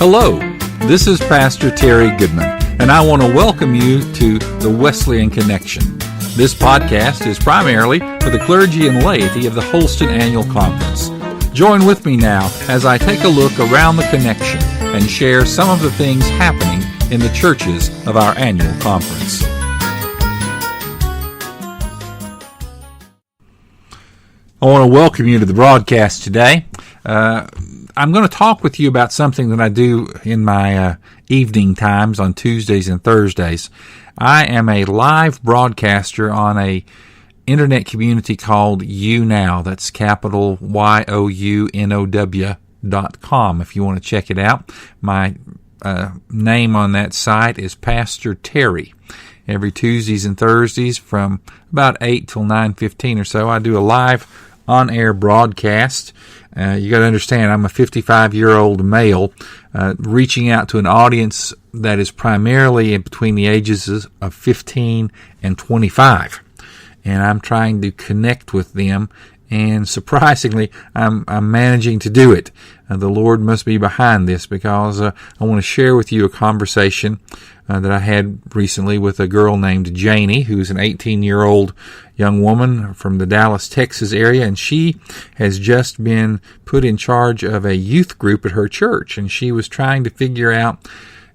Hello, this is Pastor Terry Goodman, and I want to welcome you to the Wesleyan Connection. This podcast is primarily for the clergy and laity of the Holston Annual Conference. Join with me now as I take a look around the connection and share some of the things happening in the churches of our annual conference. I want to welcome you to the broadcast today. I'm going to talk with you about something that I do in my evening times on Tuesdays and Thursdays. I am a live broadcaster on a internet community called YouNow. That's capital YOUNOW.com if you want to check it out. My name on that site is Pastor Terry. Every Tuesdays and Thursdays from about 8 till 9:15 or so, I do a live on-air broadcast. You got to understand, I'm a 55-year-old male reaching out to an audience that is primarily between the ages of 15 and 25. And I'm trying to connect with them, and surprisingly, I'm managing to do it. The Lord must be behind this, because I want to share with you a conversation that I had recently with a girl named Janie, who's an 18-year-old young woman from the Dallas, Texas area, and she has just been put in charge of a youth group at her church, and she was trying to figure out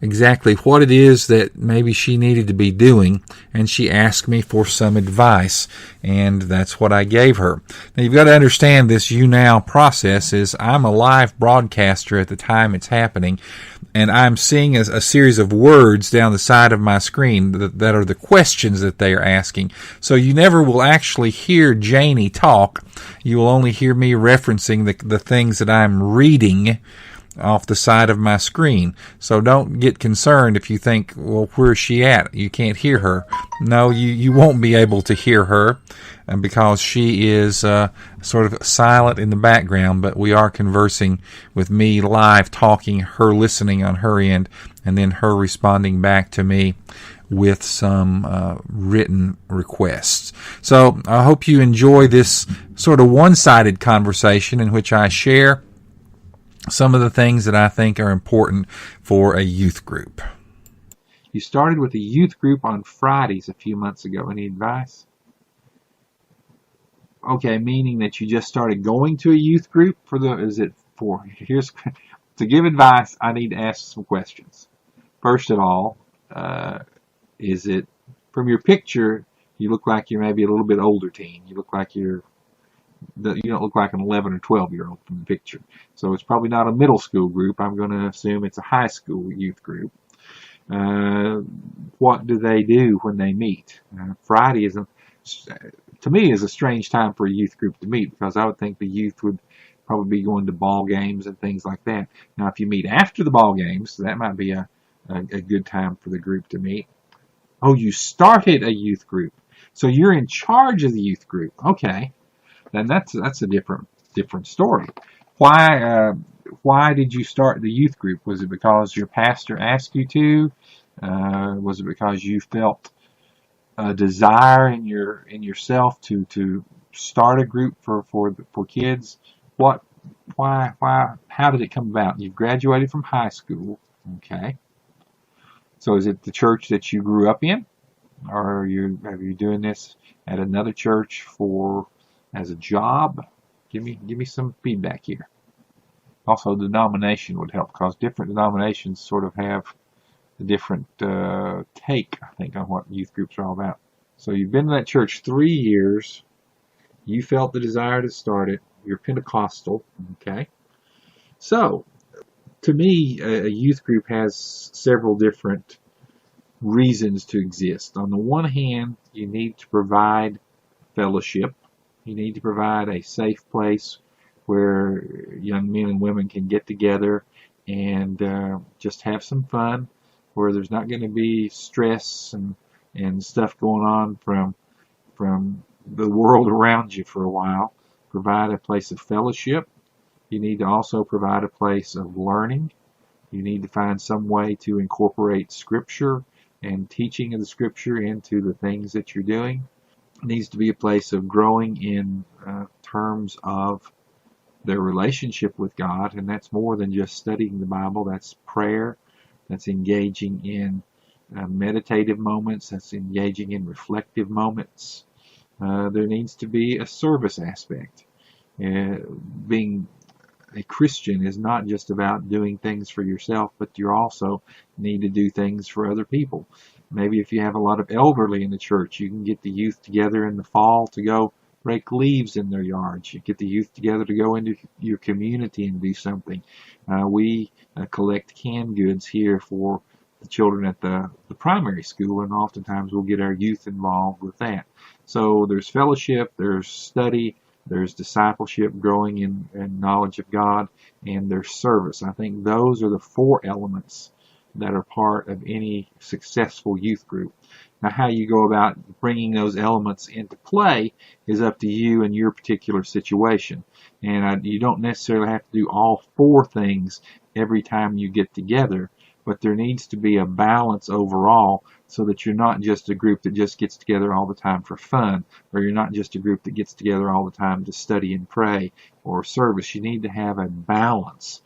exactly what it is that maybe she needed to be doing, and she asked me for some advice, and that's what I gave her. Now, you've got to understand this YouNow process is I'm a live broadcaster at the time it's happening, and I'm seeing a series of words down the side of my screen that are the questions that they are asking. So you never will actually hear Janie talk. You will only hear me referencing the things that I'm reading off the side of my screen. So don't get concerned if you think, well, where's she at? You can't hear her. No, you won't be able to hear her because she is sort of silent in the background, but we are conversing with me live, talking, her listening on her end, and then her responding back to me with some written requests. So I hope you enjoy this sort of one-sided conversation in which I share some of the things that I think are important for a youth group. You started with a youth group on Fridays a few months ago. Any advice? Okay, meaning that you just started going to a youth group to give advice, I need to ask some questions. First of all, is it, from your picture, you look like you're maybe a little bit older teen. You look like you don't look like an 11 or 12-year-old from the picture. So it's probably not a middle school group. I'm going to assume it's a high school youth group. What do they do when they meet? Friday to me, is a strange time for a youth group to meet, because I would think the youth would probably be going to ball games and things like that. Now, if you meet after the ball games, that might be a good time for the group to meet. Oh, you started a youth group. So you're in charge of the youth group. Okay. Then that's a different story. Why did you start the youth group? Was it because your pastor asked you to? Was it because you felt a desire in yourself to start a group for kids? Why? How did it come about? You've graduated from high school, okay? So is it the church that you grew up in, or are you doing this at another church as a job? Give me some feedback here. Also, denomination would help, because different denominations sort of have a different take, I think, on what youth groups are all about. So you've been in that church 3 years. You felt the desire to start it. You're Pentecostal, okay? So, to me, a youth group has several different reasons to exist. On the one hand, you need to provide fellowship. You need to provide a safe place where young men and women can get together and just have some fun, where there's not going to be stress and stuff going on from the world around you for a while. Provide a place of fellowship. You need to also provide a place of learning. You need to find some way to incorporate Scripture and teaching of the Scripture into the things that you're doing. It needs to be a place of growing in terms of their relationship with God, and that's more than just studying the Bible. That's prayer. That's engaging in meditative moments. That's engaging in reflective moments. There needs to be a service aspect. Being a Christian is not just about doing things for yourself, but you also need to do things for other people. Maybe if you have a lot of elderly in the church, you can get the youth together in the fall to go rake leaves in their yards. You get the youth together to go into your community and do something. We collect canned goods here for the children at the primary school, and oftentimes we'll get our youth involved with that. So there's fellowship, there's study, there's discipleship, growing in knowledge of God, and there's service. I think those are the 4 elements that are part of any successful youth group. Now, how you go about bringing those elements into play is up to you and your particular situation. And you don't necessarily have to do all 4 things every time you get together, but there needs to be a balance overall so that you're not just a group that just gets together all the time for fun, or you're not just a group that gets together all the time to study and pray or service. You need to have a balance.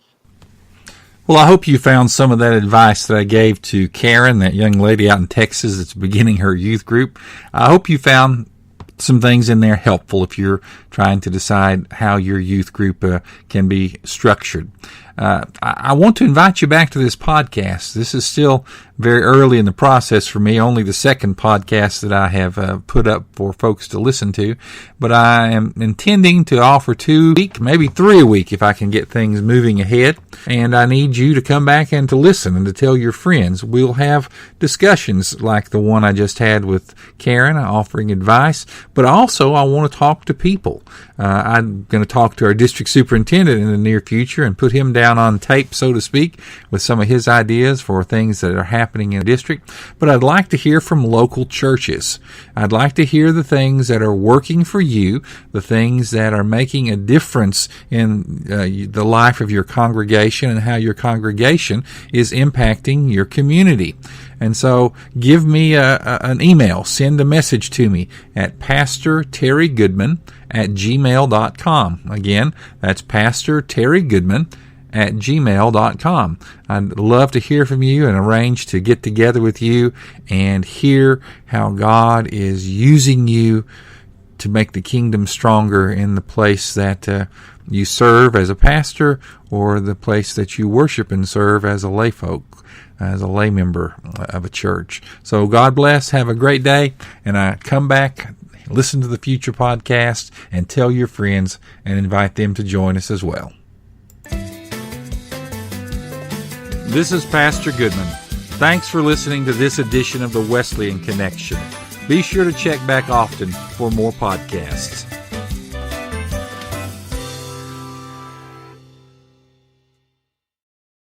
Well, I hope you found some of that advice that I gave to Karen, that young lady out in Texas that's beginning her youth group. I hope you found some things in there helpful if you're trying to decide how your youth group can be structured. I want to invite you back to this podcast. This is still very early in the process for me, only the second podcast that I have put up for folks to listen to, but I am intending to offer 2 a week, maybe 3 a week if I can get things moving ahead, and I need you to come back and to listen and to tell your friends. We'll have discussions like the one I just had with Karen, offering advice, but also I want to talk to people. I'm going to talk to our district superintendent in the near future and put him down on tape, so to speak, with some of his ideas for things that are happening in the district. But I'd like to hear from local churches. I'd like to hear the things that are working for you, the things that are making a difference in the life of your congregation and how your congregation is impacting your community. And so give me an email, send a message to me at pastorterrygoodman@gmail.com. Again, that's pastorterrygoodman@gmail.com. I'd love to hear from you and arrange to get together with you and hear how God is using you to make the kingdom stronger in the place that you serve as a pastor, or the place that you worship and serve as a lay folk, as a lay member of a church. So God bless. Have a great day. And come back, listen to the future podcast, and tell your friends and invite them to join us as well. This is Pastor Goodman. Thanks for listening to this edition of the Wesleyan Connection. Be sure to check back often for more podcasts.